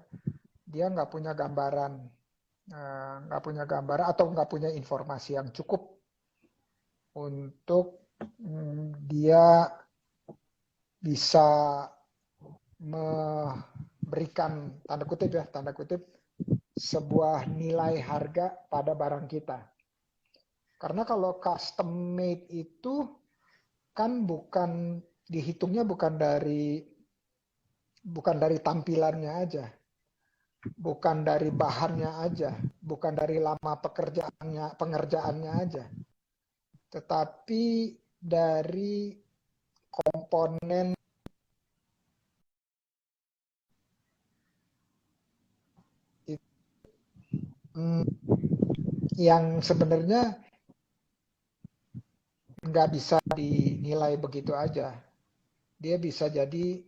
dia nggak punya gambaran, atau nggak punya informasi yang cukup untuk dia bisa memberikan tanda kutip sebuah nilai harga pada barang kita. Karena kalau custom made itu kan dihitungnya bukan dari tampilannya aja, bukan dari bahannya aja, bukan dari lama pengerjaannya aja, tetapi dari komponen yang sebenarnya nggak bisa dinilai begitu aja. Dia bisa jadi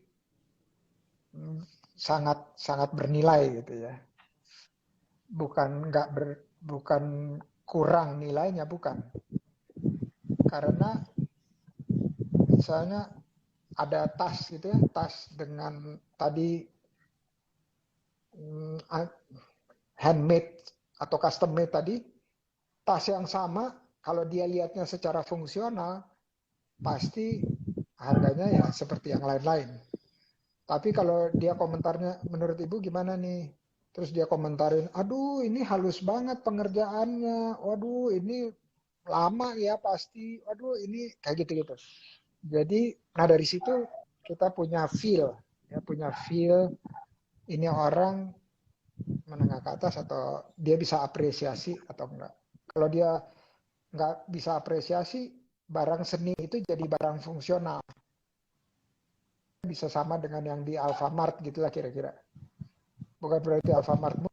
sangat bernilai gitu ya. Bukan kurang nilainya, bukan. Karena misalnya ada tas gitu ya, tas dengan tadi handmade atau custom made tadi, tas yang sama kalau dia lihatnya secara fungsional pasti harganya ya seperti yang lain-lain. Tapi kalau dia komentarnya, menurut ibu gimana nih? Terus dia komentarin, aduh ini halus banget pengerjaannya, waduh ini lama ya pasti, waduh ini kayak gitu-gitu. Jadi, nah dari situ kita punya feel ini orang menengah ke atas atau dia bisa apresiasi atau enggak. Kalau dia nggak bisa apresiasi, barang seni itu jadi barang fungsional. Bisa sama dengan yang di Alfamart gitulah kira-kira. Bukan berarti Alfamart.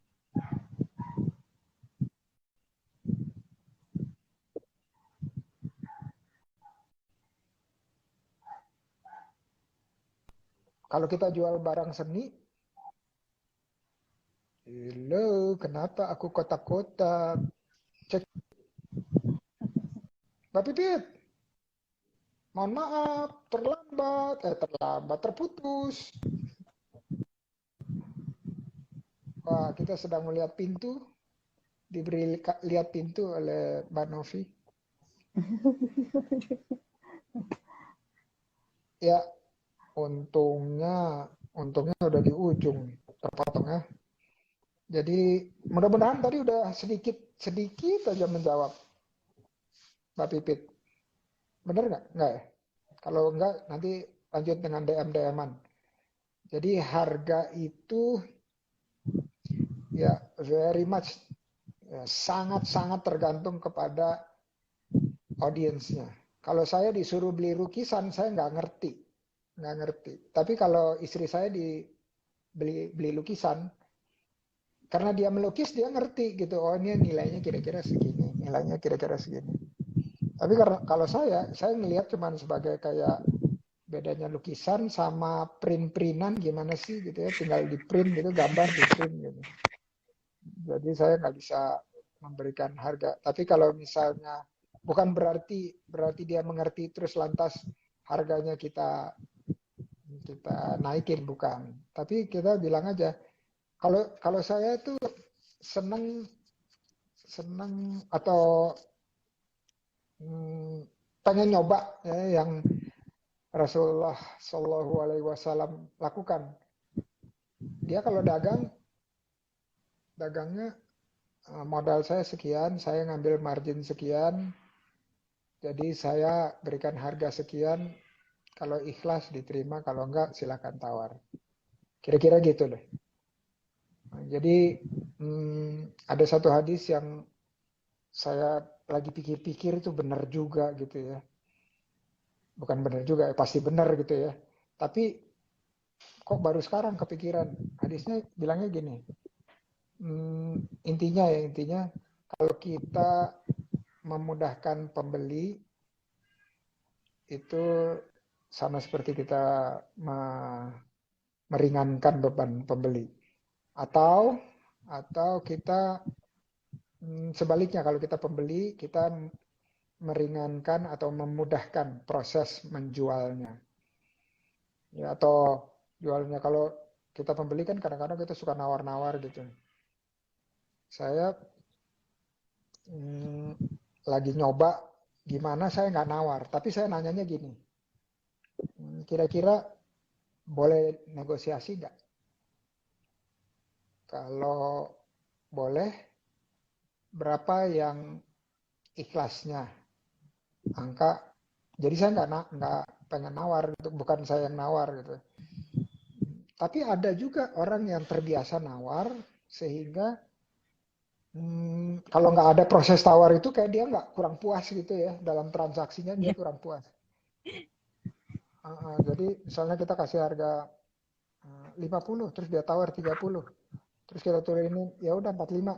Kalau kita jual barang seni, hello, kenapa aku kotak-kotak? Cek, Mbak Pipit, mohon maaf, terputus. Wah, kita sedang melihat pintu, diberi lihat pintu oleh Mbak Novi. Ya, untungnya udah di ujung, terpotong ya. Jadi mudah-mudahan tadi udah sedikit aja menjawab Mbak Pipit. Bener nggak? Nggak ya? Kalau nggak nanti lanjut dengan DM-DM-an. Jadi harga itu ya very much ya, sangat-sangat tergantung kepada audiensnya. Kalau saya disuruh beli lukisan, saya nggak ngerti. Tapi kalau istri saya beli lukisan, karena dia melukis dia ngerti gitu. Oh ini nilainya kira-kira segini, nilainya kira-kira segini. Tapi kalau saya ngelihat cuman sebagai kayak bedanya lukisan sama print-printan gimana sih gitu ya, tinggal di print gitu, gambar di print gitu. Jadi saya nggak bisa memberikan harga. Tapi kalau misalnya bukan berarti dia mengerti terus lantas harganya kita naikin, bukan. Tapi kita bilang aja kalau saya tuh seneng atau pengen nyoba ya, yang Rasulullah Shallallahu Alaihi Wasallam lakukan. Dia kalau dagangnya modal saya sekian, saya ngambil margin sekian, jadi saya berikan harga sekian. Kalau ikhlas diterima, kalau enggak silakan tawar. Kira-kira gitu deh. Jadi ada satu hadis yang saya lagi pikir-pikir itu benar juga gitu ya. Bukan benar juga, pasti benar gitu ya. Tapi kok baru sekarang kepikiran. Hadisnya bilangnya gini. Intinya kalau kita memudahkan pembeli itu sama seperti kita meringankan beban pembeli. Atau kita sebaliknya, kalau kita pembeli, kita meringankan atau memudahkan proses menjualnya. Ya, atau jualnya, kalau kita pembeli kan kadang-kadang kita suka nawar-nawar gitu. Saya lagi nyoba gimana saya nggak nawar, tapi saya nanyanya gini, kira-kira boleh negosiasi nggak? Kalau boleh, berapa yang ikhlasnya? Angka. Jadi saya nggak pengen nawar, bukan saya yang nawar gitu. Tapi ada juga orang yang terbiasa nawar sehingga kalau nggak ada proses tawar itu kayak dia nggak kurang puas gitu ya, dalam transaksinya dia kurang puas. Jadi misalnya kita kasih harga 50, terus dia tawar 30, terus kita turunin ya udah 45,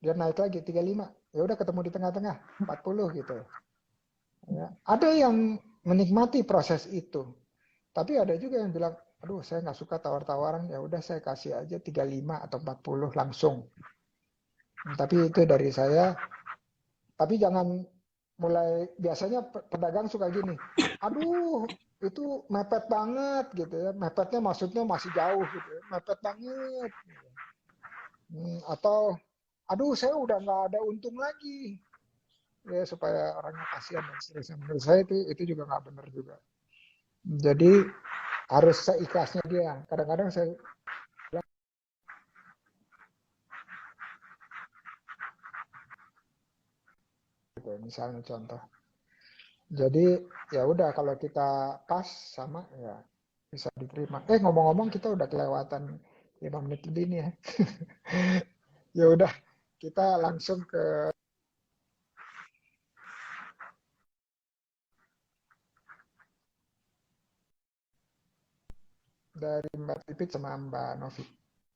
dia naik lagi 35, ya udah ketemu di tengah-tengah 40 gitu. Ya, ada yang menikmati proses itu, tapi ada juga yang bilang, aduh saya nggak suka tawar-tawaran, ya udah saya kasih aja 35 atau 40 langsung. Tapi itu dari saya. Tapi jangan mulai, biasanya pedagang suka gini, aduh itu mepet banget gitu ya, mepetnya maksudnya masih jauh gitu ya, mepet banget. Atau aduh saya udah nggak ada untung lagi, ya supaya orangnya kasihan dan seterusnya. Menurut saya itu juga nggak benar juga. Jadi harus seikhlasnya dia. Kadang-kadang saya gitu, misalnya contoh. Jadi ya udah kalau kita pas sama ya bisa diterima. Ngomong-ngomong kita udah kelewatan 5 menit lebih nih ya. Ya udah, kita langsung ke dari Mbak Pipit sama Mbak Novi.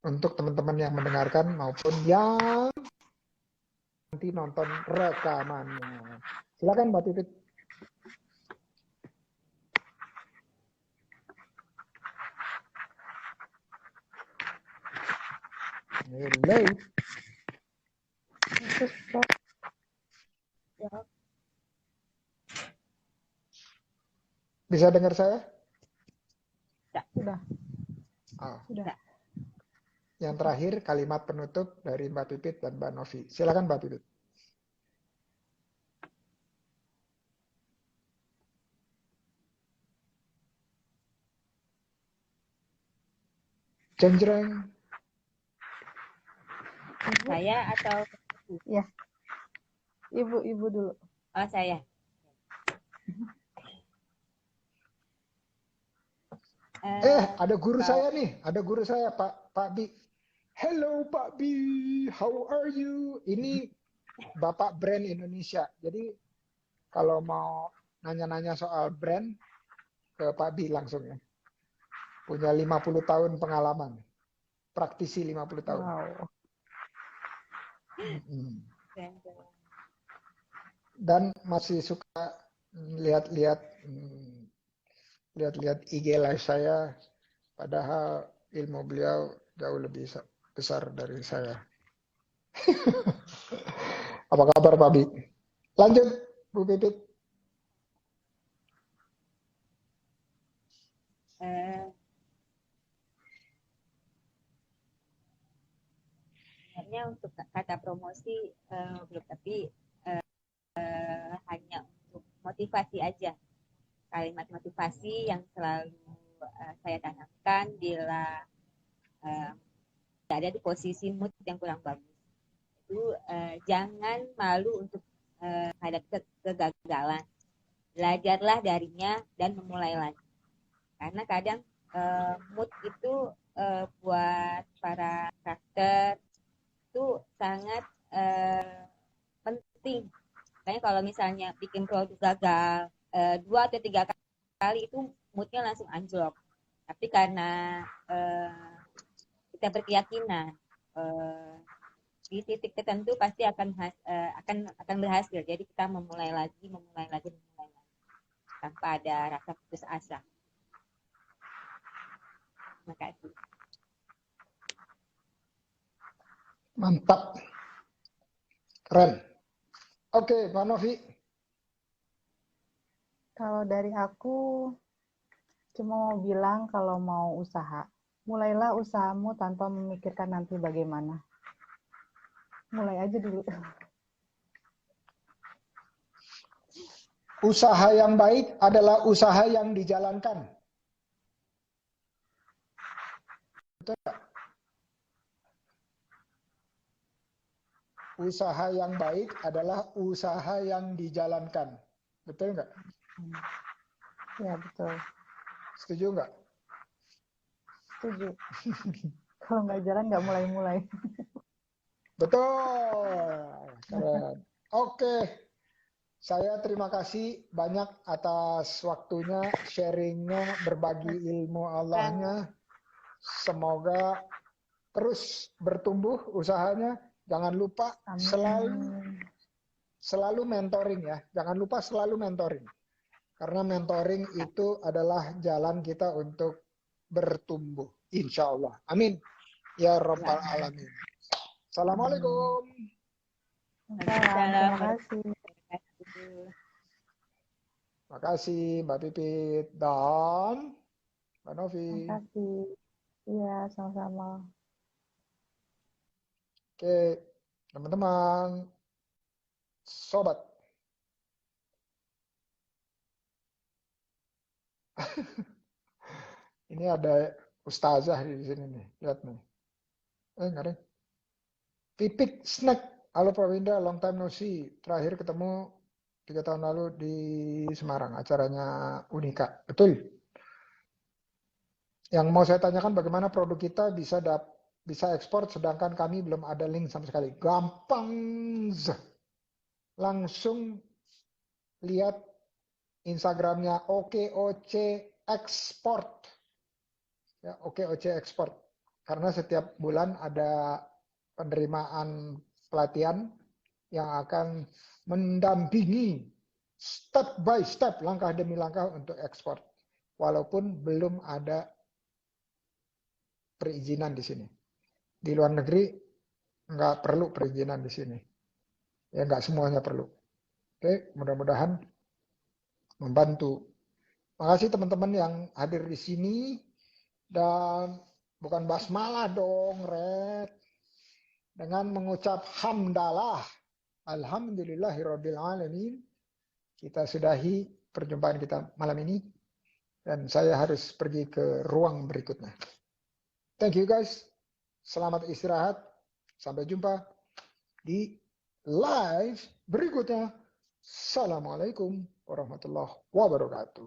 Untuk teman-teman yang mendengarkan maupun yang nanti nonton rekamannya. Silakan Mbak Pipit. Hello. Terus, Prof, Bisa dengar saya? sudah. Oh. Sudah. Yang terakhir kalimat penutup dari Mbak Pipit dan Mbak Novi. Silakan Mbak Pipit. Jeng-jeng. Saya atau Ya, ibu dulu. oh saya. Ada guru Kalau saya nih. Ada guru saya, Pak Bi. Hello Pak Bi, how are you? Ini Bapak brand Indonesia. Jadi kalau mau nanya-nanya soal brand, ke Pak Bi langsung ya. Punya 50 tahun pengalaman. Praktisi 50 tahun. Wow. Dan masih suka lihat-lihat IG live saya, padahal ilmu beliau jauh lebih besar dari saya. Apa kabar Pak Bi? Lanjut Bu Pipit. sebenarnya untuk kata promosi belum, tapi hanya untuk motivasi aja, kalimat motivasi yang selalu saya tanamkan bila ada di posisi mood yang kurang bagus. Itu jangan malu untuk hadap kegagalan, belajarlah darinya dan memulai lagi. Karena kadang mood itu buat para karakter itu sangat penting. Makanya kalau misalnya bikin produk gagal 2 atau 3 kali itu moodnya langsung anjlok. Tapi karena kita berkeyakinan di titik tertentu pasti akan berhasil. Jadi kita memulai lagi tanpa ada rasa putus asa. Terima kasih. Mantap. Keren. Oke, Pak Novi. Kalau dari aku, cuma mau bilang kalau mau usaha, mulailah usahamu tanpa memikirkan nanti bagaimana. Mulai aja dulu. Usaha yang baik adalah usaha yang dijalankan. Betul nggak? Usaha yang baik adalah usaha yang dijalankan. Betul nggak? Ya, betul. Setuju nggak? Setuju. Kalau nggak jalan, nggak mulai-mulai. Betul. Keren. Oke. Saya terima kasih banyak atas waktunya, sharingnya, berbagi ilmu Allahnya. Semoga terus bertumbuh usahanya. Jangan lupa selalu mentoring ya. Jangan lupa selalu mentoring. Karena mentoring itu adalah jalan kita untuk bertumbuh. Insya Allah. Amin. Ya Rabbal Alamin. Assalamualaikum. Terima kasih. Terima kasih Mbak Pipit dan Mbak Novi. Terima kasih. Iya, sama-sama. Oke, teman-teman, sobat. Ini ada ustazah di sini nih, lihat nih. Nggak ada. Pipik snack. Halo Pak Winda, long time no see. Terakhir ketemu 3 tahun lalu di Semarang, acaranya Unika. Betul. Yang mau saya tanyakan bagaimana produk kita bisa bisa ekspor sedangkan kami belum ada link sama sekali. Gampang. Langsung lihat Instagramnya OKOC Export. Ya, OKOC Export. Karena setiap bulan ada penerimaan pelatihan yang akan mendampingi step by step, langkah demi langkah untuk ekspor. Walaupun belum ada perizinan di sini. Di luar negeri nggak perlu perizinan di sini. Ya nggak semuanya perlu. Oke, mudah-mudahan membantu. Makasih teman-teman yang hadir di sini dan bukan basmalah dong, Red. Dengan mengucap hamdalah, alhamdulillahirabbil alamin, kita sudahi perjumpaan kita malam ini dan saya harus pergi ke ruang berikutnya. Thank you guys. Selamat istirahat. Sampai jumpa di live berikutnya. Assalamualaikum warahmatullahi wabarakatuh.